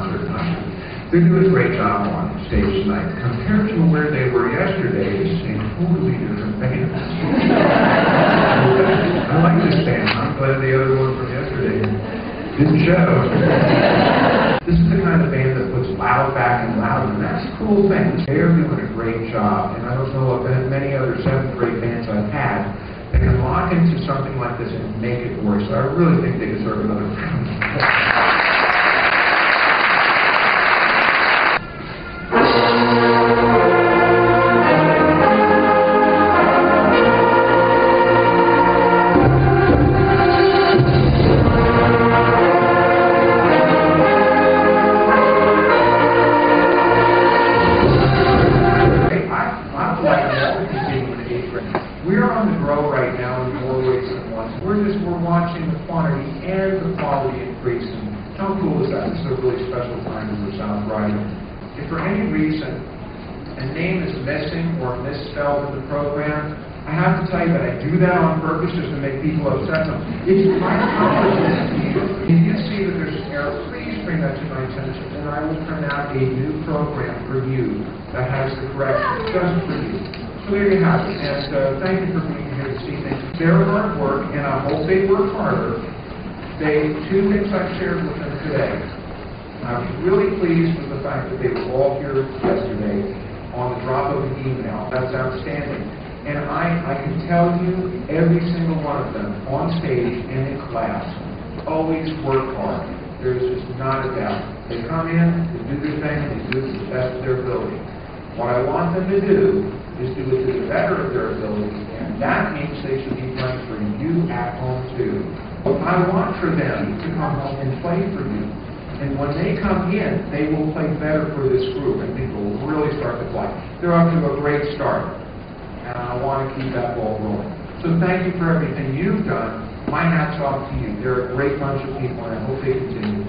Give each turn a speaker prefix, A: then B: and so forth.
A: concert. They're doing a great job on stage tonight. Compared to where they were yesterday, they sing totally different bands. I like this band. I'm glad the other one from yesterday didn't show. This is the kind of band that puts loud back and loud, and that's a cool thing. They're doing a great job, and I don't know of many other seventh-grade bands I've had that can lock into something like this and make it work. So I really think they deserve another round. We're on the grow right now in more ways than once. We're watching the quantity and the quality increase. And how cool is that? This is a really special time for South Riding. If for any reason a name is missing or misspelled in the program, I have to tell you that I do that on purpose just to make people upset. It's my accomplishment to you. If you see that there's an error, please bring that to my attention, and I will print out a new program for you that has the correction just for you. So there you have it, and thank you for being here this evening. Their hard work, and I hope they work harder. Two things I've shared with them today. I was really pleased with the fact that they were all here yesterday on the drop of an email. That's outstanding. And I can tell you, every single one of them on stage and in class always work hard. There's just not a doubt. They come in, they do their thing, and they do it to the best of their ability. What I want them to do is do it to the better of their ability, and that means they should be playing for you at home too. I want for them to come home and play for you. And when they come in, they will play better for this group, and people will really start to play. They're off to a great start, and I want to keep that ball rolling. So thank you for everything you've done. My hat's off to you. They're a great bunch of people, and I hope they continue.